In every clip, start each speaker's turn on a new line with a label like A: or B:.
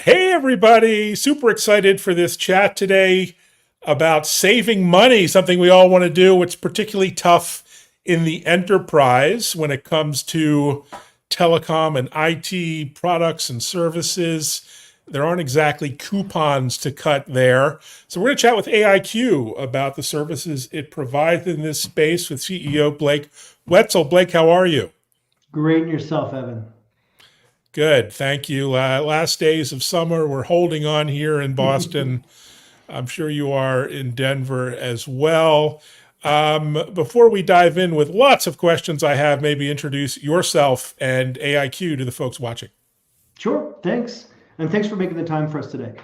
A: Hey, everybody. Super excited for this chat today about saving money, something we all want to do. It's particularly tough in the enterprise when it comes to telecom and IT products and services. There aren't exactly coupons to cut there. So, we're going to chat with AIQ about the services it provides in this space with CEO Blake Wetzel. Blake, how are you?
B: Great in yourself, Evan.
A: Good. Thank you. Last days of summer. We're holding on here in Boston. I'm sure you are in Denver as well. Before we dive in with lots of questions I have, maybe introduce yourself and AIQ to the folks watching.
B: Sure, thanks. And thanks for making the time for us today.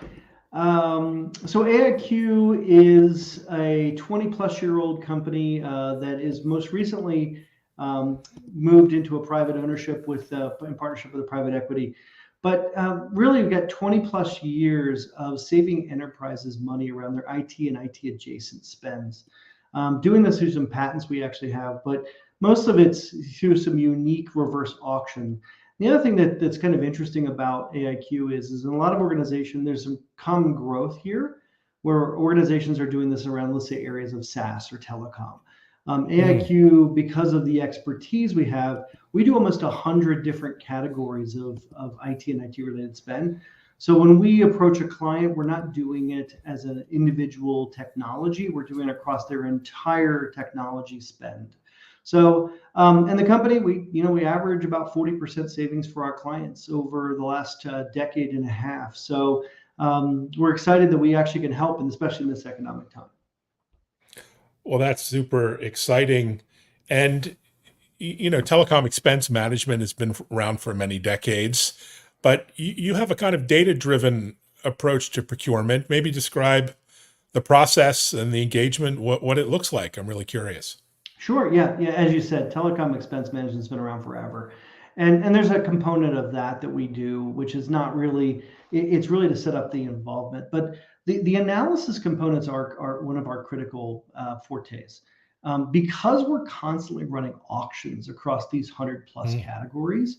B: So AIQ is a 20 plus year old company that is most recently moved into a private ownership in partnership with a private equity. But really, we've got 20 plus years of saving enterprises money around their IT and IT adjacent spends. Doing this through some patents we actually have, but most of it's through some unique reverse auction. The other thing that's kind of interesting about AIQ is in a lot of organizations, there's some common growth here where organizations are doing this around, let's say, areas of SaaS or telecom.
A: Mm.
B: AIQ, because of the expertise we have, we do almost 100 different categories of IT and IT related spend. So when we approach a client, we're not doing it as an individual technology, we're doing it across their entire technology spend. So, and the company, we average about 40% savings for our clients over the last decade and a half. So we're excited that we actually can help, and especially in this economic time.
A: Well, that's super exciting. And, telecom expense management has been around for many decades, but you have a kind of data driven approach to procurement. Maybe describe the process and the engagement, what it looks like. I'm really curious.
B: Sure. Yeah. Yeah. As you said, telecom expense management's been around forever. And there's a component of that we do, which is not really, it's really to set up the involvement. But the analysis components are one of our critical fortes. Because we're constantly running auctions across these 100 plus
A: Mm.
B: categories,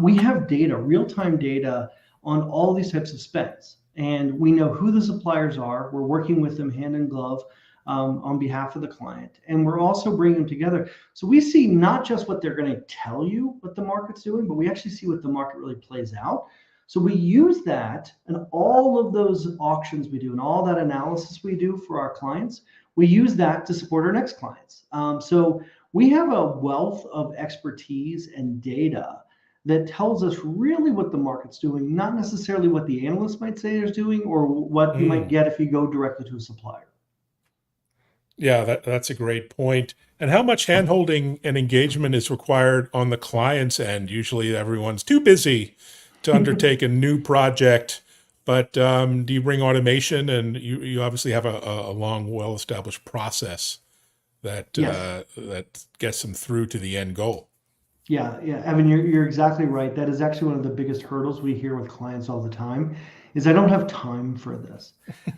B: we have data, real time data on all these types of specs. And we know who the suppliers are. We're working with them hand in glove on behalf of the client. And we're also bringing them together. So we see not just what they're going to tell you what the market's doing, but we actually see what the market really plays out. So we use that and all of those auctions we do and all that analysis we do for our clients, we use that to support our next clients. So we have a wealth of expertise and data that tells us really what the market's doing, not necessarily what the analyst might say is doing or what you might
A: Mm.
B: get if you go directly to a supplier.
A: Yeah, that's a great point. And how much handholding and engagement is required on the client's end? Usually everyone's too busy to undertake a new project, but do you bring automation? And you obviously have a long, well-established process
B: Yes.
A: that gets them through to the end goal.
B: Yeah, yeah, Evan, you're exactly right. That is actually one of the biggest hurdles we hear with clients all the time is I don't have time for this.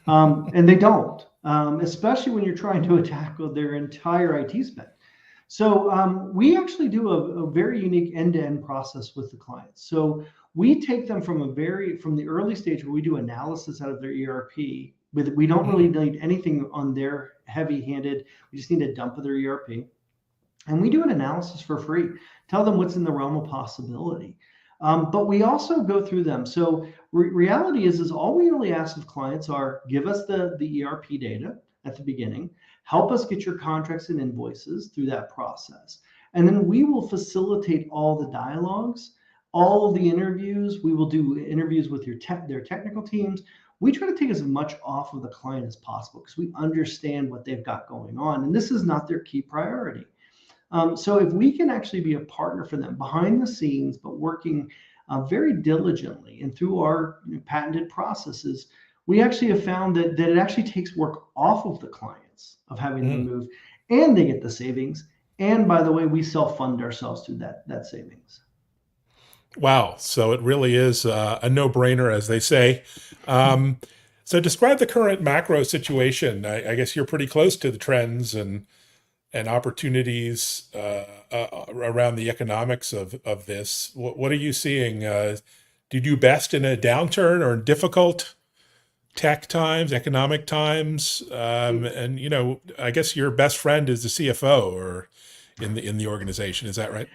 B: And they don't, especially when you're trying to tackle their entire IT spend. So we actually do a very unique end-to-end process with the clients. So we take them from the early stage where we do analysis out of their ERP, but we don't really
A: Mm.
B: need anything on their heavy-handed. We just need a dump of their ERP. And we do an analysis for free, tell them what's in the realm of possibility. But we also go through them. So reality is all we really ask of clients are give us the ERP data at the beginning, help us get your contracts and invoices through that process. And then we will facilitate all the dialogues, all of the interviews. We will do interviews with their technical teams. We try to take as much off of the client as possible because we understand what they've got going on. And this is not their key priority. So if we can actually be a partner for them behind the scenes, but working very diligently and through our patented processes, we actually have found that it actually takes work off of the clients of having them
A: Mm.
B: move, and they get the savings. And by the way, we self-fund ourselves through that savings.
A: Wow. So it really is a no-brainer, as they say. Um, so describe the current macro situation. I guess you're pretty close to the trends and opportunities around the economics of this. What are you seeing? do you do best in a downturn or difficult tech times, economic times? And I guess your best friend is the CFO or in the organization. Is that right?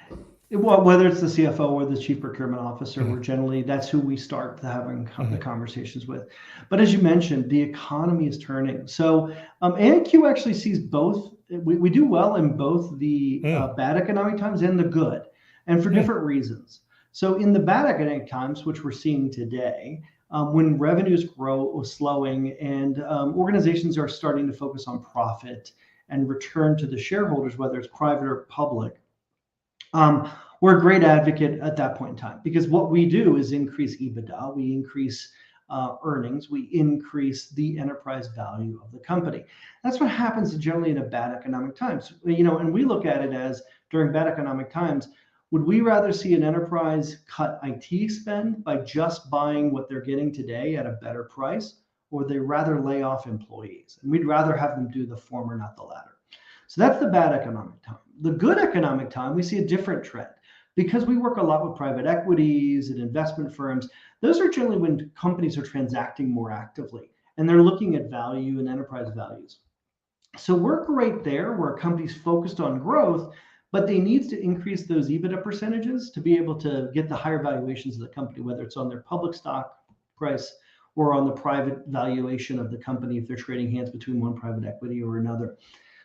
B: Well, whether it's the CFO or the chief procurement officer,
A: Mhm.
B: we're generally that's who we start having the
A: Mhm.
B: conversations with. But as you mentioned, the economy is turning. So AIQ actually sees both. We do well in both the
A: Mm.
B: bad economic times and the good, and for
A: Mm.
B: different reasons. So in the bad economic times, which we're seeing today, when revenues grow slowing and organizations are starting to focus on profit and return to the shareholders, whether it's private or public, we're a great advocate at that point in time because what we do is increase EBITDA, we increase earnings, we increase the enterprise value of the company. That's what happens generally in a bad economic times. And we look at it as during bad economic times, would we rather see an enterprise cut IT spend by just buying what they're getting today at a better price, or they rather lay off employees? And we'd rather have them do the former, not the latter. So that's the bad economic time. The good economic time, we see a different trend because we work a lot with private equities and investment firms. Those are generally when companies are transacting more actively and they're looking at value and enterprise values. So we're great there where a company's focused on growth, but they need to increase those EBITDA percentages to be able to get the higher valuations of the company, whether it's on their public stock price or on the private valuation of the company if they're trading hands between one private equity or another.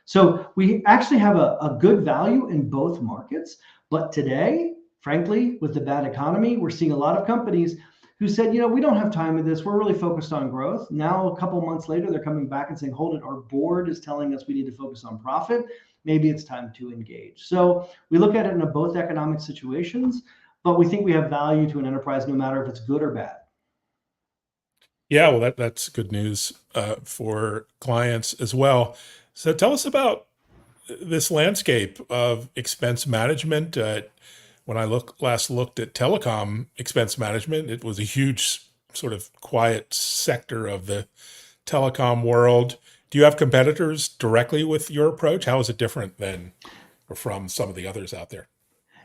B: So we actually have a good value in both markets. But today, frankly, with the bad economy, we're seeing a lot of companies who said, we don't have time with this. We're really focused on growth. Now, a couple months later, they're coming back and saying, hold it, our board is telling us we need to focus on profit. Maybe it's time to engage. So we look at it in both economic situations, but we think we have value to an enterprise no matter if it's good or bad.
A: Yeah, well, that's good news for clients as well. So tell us about this landscape of expense management. When I last looked at telecom expense management, it was a huge sort of quiet sector of the telecom world. Do you have competitors directly with your approach? How is it different than or from some of the others out there?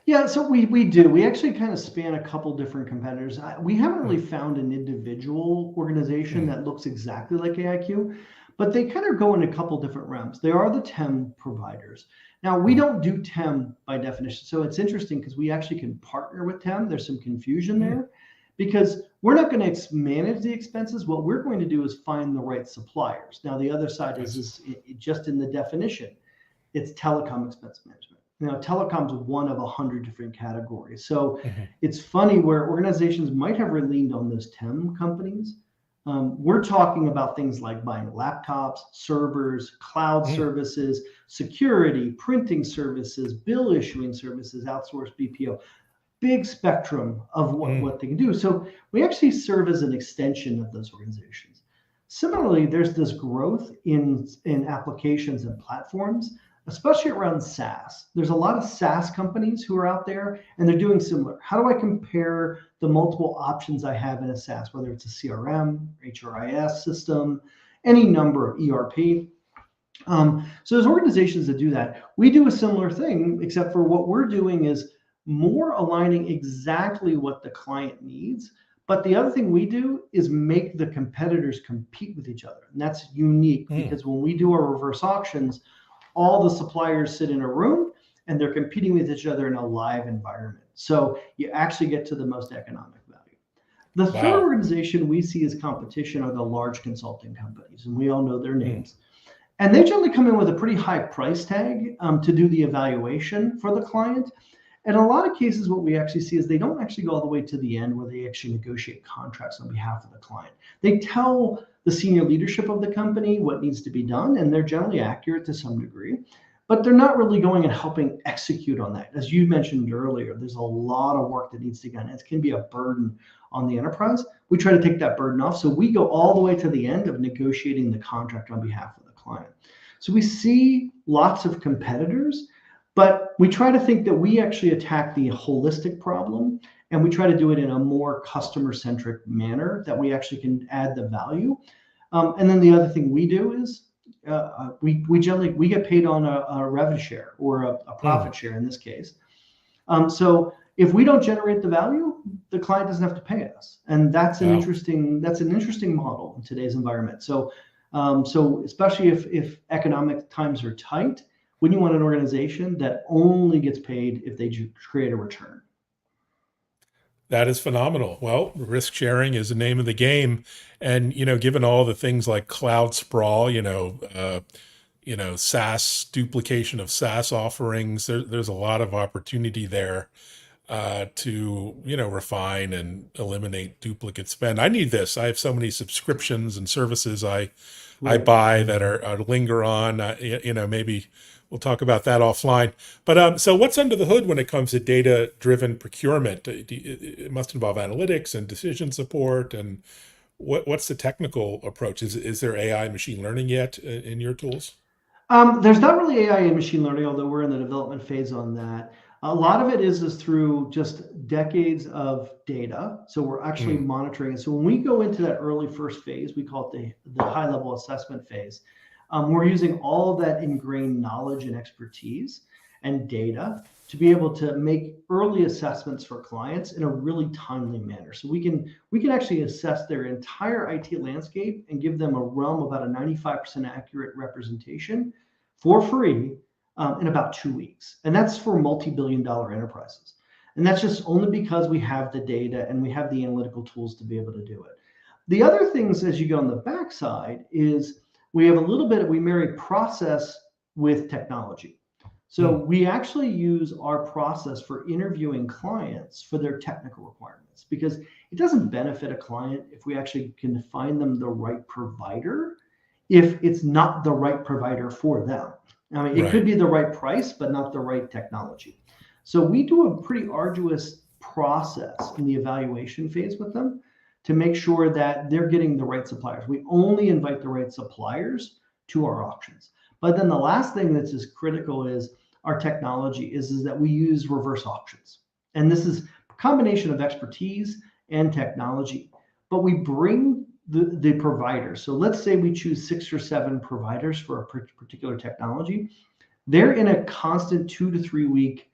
B: Yeah, so we do. We actually kind of span a couple different competitors. We haven't
A: Mm.
B: really found an individual organization
A: Mm.
B: that looks exactly like AIQ, but they kind of go in a couple different realms. They are the TEM providers. Now, we
A: Mm.
B: don't do TEM by definition. So it's interesting because we actually can partner with TEM. There's some confusion
A: Mm.
B: there because we're not going to manage the expenses. What we're going to do is find the right suppliers. Now, the other side
A: I see.
B: is just in the definition, it's telecom expense management. Telecom's one of 100 different categories. So
A: Mhm.
B: it's funny where organizations might have leaned on those TEM companies. We're talking about things like buying laptops, servers, cloud
A: Mm.
B: services, security, printing services, bill issuing services, outsourced BPO, big spectrum of
A: Mm.
B: what they can do. So we actually serve as an extension of those organizations. Similarly, there's this growth in applications and platforms, especially around SaaS. There's a lot of SaaS companies who are out there and they're doing similar. How do I compare the multiple options I have in a SaaS, whether it's a CRM, HRIS system, any number of ERP? So there's organizations that do that. We do a similar thing, except for what we're doing is more aligning exactly what the client needs. But the other thing we do is make the competitors compete with each other. And that's unique
A: Mm.
B: because when we do our reverse auctions, all the suppliers sit in a room and they're competing with each other in a live environment. So you actually get to the most economic value. The third
A: Wow.
B: organization we see as competition are the large consulting companies, and we all know their
A: Mm.
B: names. And they generally come in with a pretty high price tag to do the evaluation for the client. And in a lot of cases, what we actually see is they don't actually go all the way to the end where they actually negotiate contracts on behalf of the client. They tell the senior leadership of the company what needs to be done, and they're generally accurate to some degree, but they're not really going and helping execute on that. As you mentioned earlier, there's a lot of work that needs to be done. It can be a burden on the enterprise. We try to take that burden off. So we go all the way to the end of negotiating the contract on behalf of the client. So we see lots of competitors, but we try to think that we actually attack the holistic problem and we try to do it in a more customer centric manner that we actually can add the value. And then the other thing we do is we generally get paid on a revenue share or a
A: Mm.
B: profit share in this case. So If we don't generate the value, the client doesn't have to pay us, and that's an
A: Wow.
B: interesting model in today's environment. So especially if economic times are tight, when you want an organization that only gets paid if they create a return.
A: That is phenomenal. Well, risk sharing is the name of the game, and given all the things like cloud sprawl, SaaS duplication of SaaS offerings, there's a lot of opportunity there to refine and eliminate duplicate spend. I need this. I have so many subscriptions and services I
B: Right.
A: buy that are linger on. Maybe we'll talk about that offline. But so what's under the hood when it comes to data-driven procurement? It must involve analytics and decision support. And what's the technical approach? Is there AI machine learning yet in your tools?
B: There's not really AI and machine learning, although we're in the development phase on that. A lot of it is through just decades of data. So we're actually
A: Mm,
B: monitoring it. So when we go into that early first phase, we call it the high level assessment phase. We're using all of that ingrained knowledge and expertise and data to be able to make early assessments for clients in a really timely manner. So we can actually assess their entire IT landscape and give them a realm about a 95% accurate representation for free in about 2 weeks. And that's for multi-billion-dollar enterprises. And that's just only because we have the data and we have the analytical tools to be able to do it. The other things as you go on the backside is we have a little bit, we marry process with technology. So
A: mm,
B: we actually use our process for interviewing clients for their technical requirements, because it doesn't benefit a client if we actually can find them the right provider if it's not the right provider for them. I mean, it could
A: right.
B: be the right price, but not the right technology. So we do a pretty arduous process in the evaluation phase with them to make sure that they're getting the right suppliers. We only invite the right suppliers to our auctions. But then the last thing that's as critical is our technology is that we use reverse auctions. And this is a combination of expertise and technology. But we bring the providers. So let's say we choose 6 or 7 providers for a particular technology. They're in a constant 2 to 3 week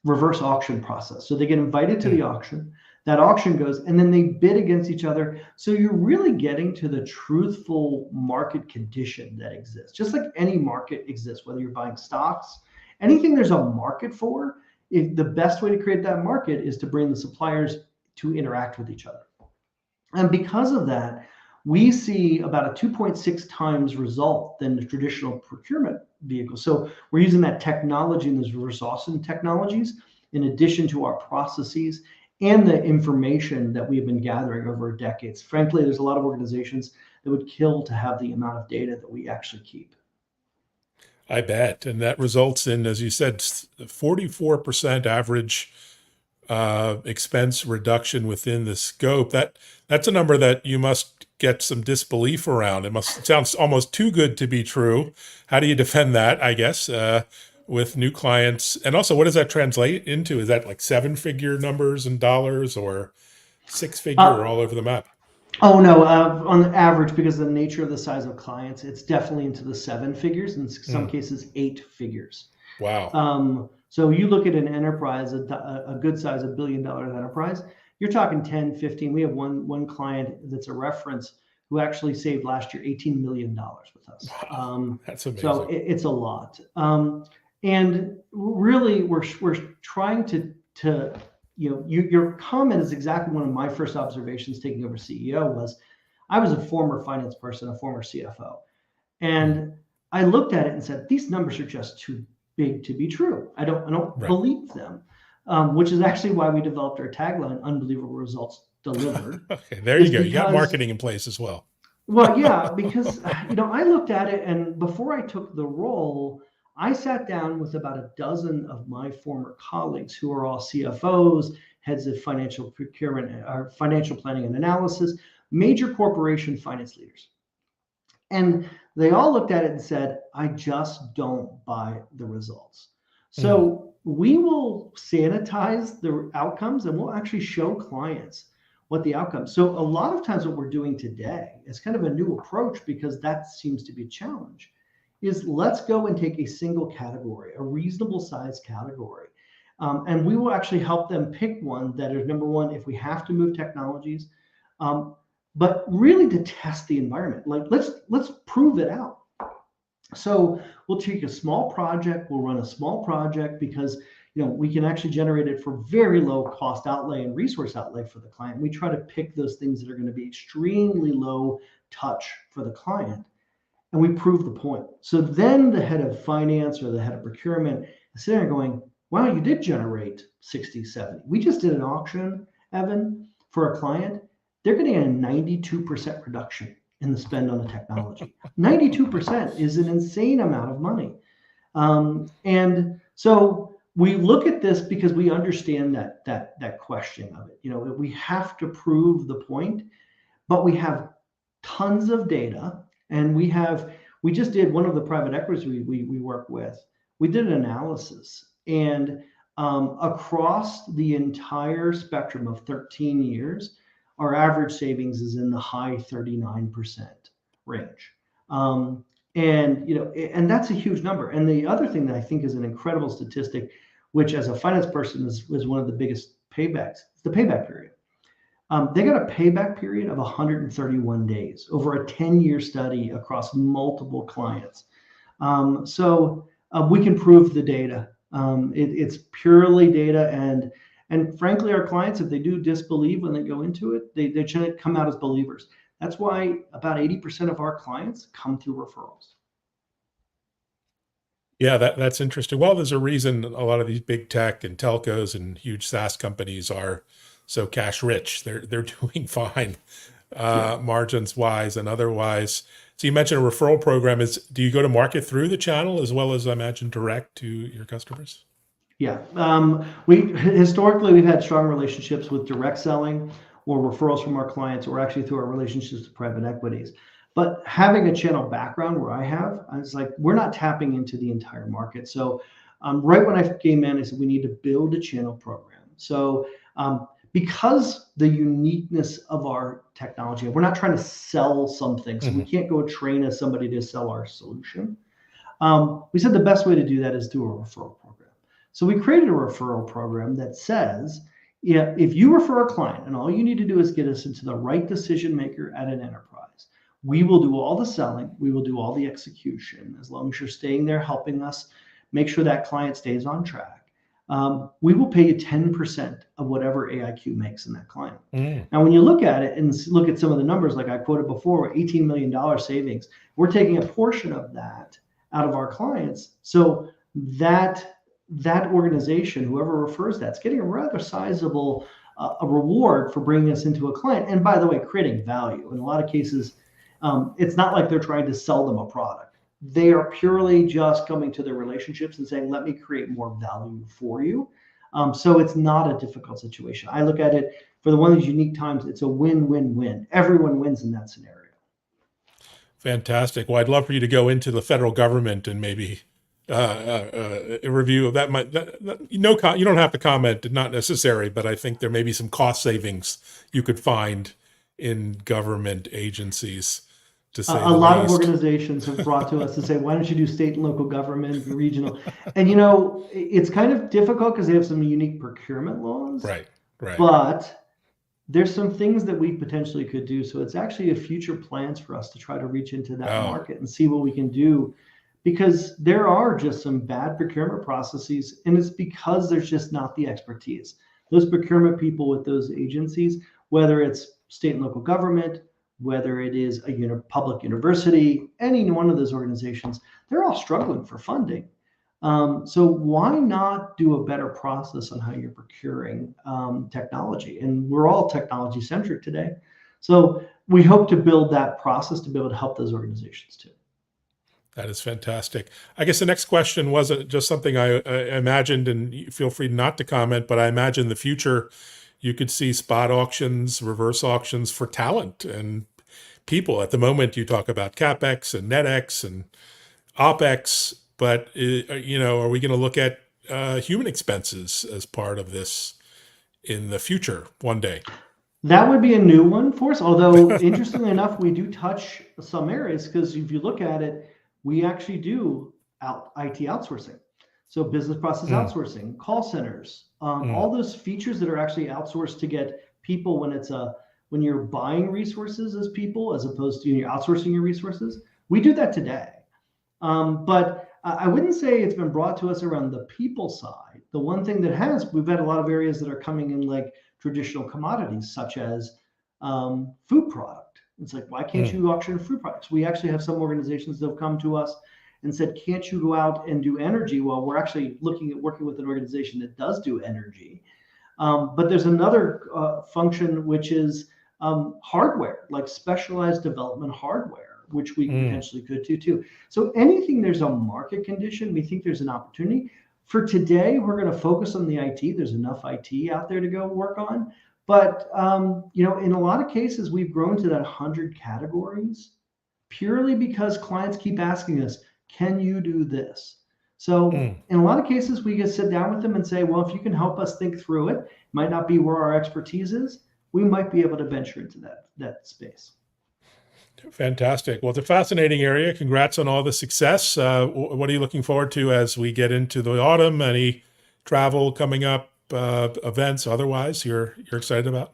B: reverse auction process. So they get invited to the
A: Mm,
B: auction. That auction goes, and then they bid against each other. So you're really getting to the truthful market condition that exists, just like any market exists, whether you're buying stocks, anything there's a market for. If the best way to create that market is to bring the suppliers to interact with each other. And because of that, we see about a 2.6 times result than the traditional procurement vehicle. So we're using that technology and those reverse auction technologies in addition to our processes and the information that we've been gathering over decades. Frankly, there's a lot of organizations that would kill to have the amount of data that we actually keep.
A: I bet. And that results in, as you said, 44% average expense reduction within the scope. That's a number that you must get some disbelief around. It sounds almost too good to be true. How do you defend that, I guess, with new clients? And also, what does that translate into? Is that like 7-figure numbers in dollars, or 6-figure, or
B: Uh,
A: all over the map?
B: oh no, on the average, because of the nature of the size of clients, it's definitely into the 7 figures, in some
A: Mm,
B: cases 8 figures.
A: wow.
B: So you look at an enterprise, a good size, $1 billion enterprise, you're talking 10, 15. We have one client that's a reference who actually saved last year $18 million with us.
A: Wow. That's
B: So
A: amazing.
B: it's a lot. And really, we're trying to your comment is exactly one of my first observations taking over CEO was I was a former finance person, a former CFO.
A: Mm,
B: And I looked at it and said, these numbers are just too big to be true. I don't
A: right.
B: believe them, which is actually why we developed our tagline, "Unbelievable Results Delivered,"
A: Okay, there you
B: is
A: go. You got
B: because,
A: marketing in place as well.
B: well, yeah, because I looked at it, and before I took the role, I sat down with about a dozen of my former colleagues who are all CFOs, heads of financial procurement, or financial planning and analysis, major corporation finance leaders. And they all looked at it and said, I just don't buy the results.
A: Mm,
B: So we will sanitize the outcomes and we'll actually show clients what the outcomes. So a lot of times what we're doing today is kind of a new approach because that seems to be a challenge is let's go and take a single category, a reasonable size category. And we will actually help them pick one that is, number one, if we have to move technologies, but really to test the environment. Like let's prove it out. So we'll take a small project, we'll run a small project because we can actually generate it for very low cost outlay and resource outlay for the client. We try to pick those things that are going to be extremely low touch for the client, and we prove the point. So then the head of finance or the head of procurement is sitting there going, wow, you did generate 60, 70. We just did an auction, Evan, for a client. They're getting a 92% reduction in the spend on the technology. 92% is an insane amount of money. And so we look at this because we understand that question of it. We have to prove the point, but we have tons of data, and we just did one of the private equities we work with. We did an analysis, and across the entire spectrum of 13 years, our average savings is in the high 39% range. And that's a huge number. And the other thing that I think is an incredible statistic, which as a finance person is one of the biggest paybacks, is the payback period. They got a payback period of 131 days over a 10-year study across multiple clients. So we can prove the data. It's purely data, and frankly, our clients, if they do disbelieve when they go into it, they try to come out as believers. That's why about 80% of our clients come through referrals.
A: Yeah, that's interesting. Well, there's a reason a lot of these big tech and telcos and huge SaaS companies are so cash rich. They're doing fine, margins wise and otherwise. So you mentioned a referral program. Do you go to market through the channel as well as I imagine direct to your customers?
B: Yeah, historically we've had strong relationships with direct selling or referrals from our clients, or actually through our relationships with private equities. But having a channel background where I was like, we're not tapping into the entire market. So right when I came in, I said we need to build a channel program. So because the uniqueness of our technology, we're not trying to sell something, so we can't go train somebody to sell our solution. We said the best way to do that is through a referral program. So we created a referral program that says, if you refer a client and all you need to do is get us into the right decision maker at an enterprise, we will do all the selling, we will do all the execution, as long as you're staying there helping us make sure that client stays on track. We will pay you 10% of whatever AIQ makes in that client. Now, when you look at it and look at some of the numbers, like I quoted before, $18 million savings, we're taking a portion of that out of our clients. So that organization, whoever refers that's getting a rather sizable a reward for bringing us into a client. And by the way, creating value. In a lot of cases, it's not like they're trying to sell them a product. They are purely just coming to their relationships and saying, let me create more value for you. So it's not a difficult situation. I look at it for one of these unique times, it's a win-win-win. Everyone wins in that scenario.
A: Fantastic. Well, I'd love for you to go into the federal government and maybe a review of that. You don't have to comment, not necessary, but I think there may be some cost savings you could find in government agencies. To say
B: a lot of organizations have brought to us to say, why don't you do state and local government, regional? And it's kind of difficult because they have some unique procurement laws.
A: Right.
B: But there's some things that we potentially could do. So it's actually a future plans for us to try to reach into that market and see what we can do, because there are just some bad procurement processes, and it's because there's just not the expertise. Those procurement people with those agencies, whether it's state and local government, whether it is a public university, any one of those organizations, they're all struggling for funding. So why not do a better process on how you're procuring technology? And we're all technology centric today. So we hope to build that process to be able to help those organizations too.
A: That is fantastic. I guess the next question wasn't just something I imagined, and feel free not to comment, but I imagine in the future you could see spot auctions, reverse auctions for talent and people. At the moment, you talk about CapEx and NetEx and OpEx, but are we going to look at human expenses as part of this in the future one day?
B: That would be a new one for us. Although, interestingly enough, we do touch some areas, because if you look at it, we actually do IT outsourcing. So business process outsourcing, call centers, all those features that are actually outsourced to get people when you're buying resources as people, as opposed to you're outsourcing your resources. We do that today. But I wouldn't say it's been brought to us around the people side. The one thing that we've had a lot of areas that are coming in like traditional commodities, such as food product. It's like, why can't you auction food products? We actually have some organizations that have come to us and said, can't you go out and do energy? Well, we're actually looking at working with an organization that does do energy. But there's another function, which is hardware, like specialized development hardware, which we potentially could do too. So anything there's a market condition, we think there's an opportunity. For today, we're going to focus on the IT. There's enough IT out there to go work on. But in a lot of cases, we've grown to that 100 categories purely because clients keep asking us, can you do this? So in a lot of cases, we just sit down with them and say, well, if you can help us think through it, might not be where our expertise is, we might be able to venture into that space.
A: Fantastic. Well, it's a fascinating area. Congrats on all the success. What are you looking forward to as we get into the autumn? Any travel coming up, events otherwise you're excited about?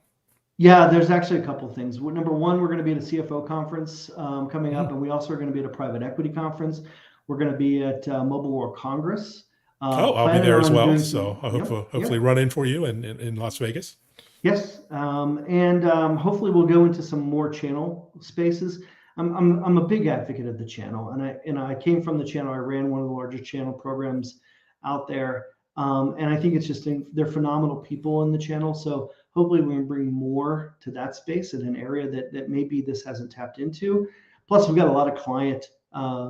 B: Yeah, there's actually a couple of things. Number one, we're going to be at a CFO conference coming up, and we also are going to be at a private equity conference. We're going to be at Mobile World Congress.
A: I'll be there as well. So I hopefully run in for you in Las Vegas.
B: Yes, and hopefully we'll go into some more channel spaces. I'm a big advocate of the channel, and I came from the channel. I ran one of the largest channel programs out there, and I think it's just they're phenomenal people in the channel. So hopefully we can bring more to that space in an area that maybe this hasn't tapped into. Plus, we've got a lot of client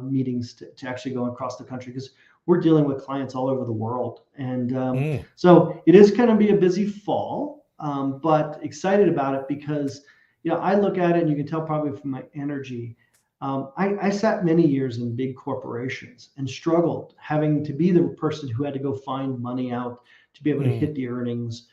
B: meetings to actually go across the country because we're dealing with clients all over the world, and so it is going to be a busy fall. But excited about it because, I look at it and you can tell probably from my energy. I sat many years in big corporations and struggled having to be the person who had to go find money out to be able to hit the earnings.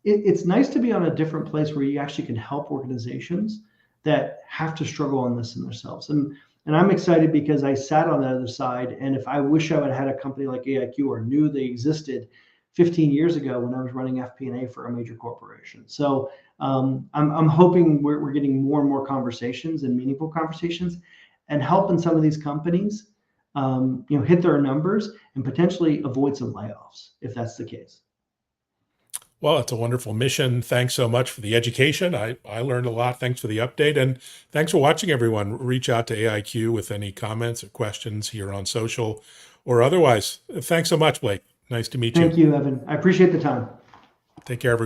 B: It's nice to be on a different place where you actually can help organizations that have to struggle on this in themselves. And I'm excited because I sat on the other side. And if I wish I would have had a company like AIQ or knew they existed 15 years ago when I was running FP&A for a major corporation. So I'm hoping we're getting more and more conversations and meaningful conversations and helping some of these companies, hit their numbers and potentially avoid some layoffs if that's the case.
A: Well, it's a wonderful mission. Thanks so much for the education. I learned a lot. Thanks for the update. And thanks for watching, everyone. Reach out to AIQ with any comments or questions here on social or otherwise. Thanks so much, Blake. Nice to meet you.
B: Thank you, Evan. I appreciate the time.
A: Take care, everyone.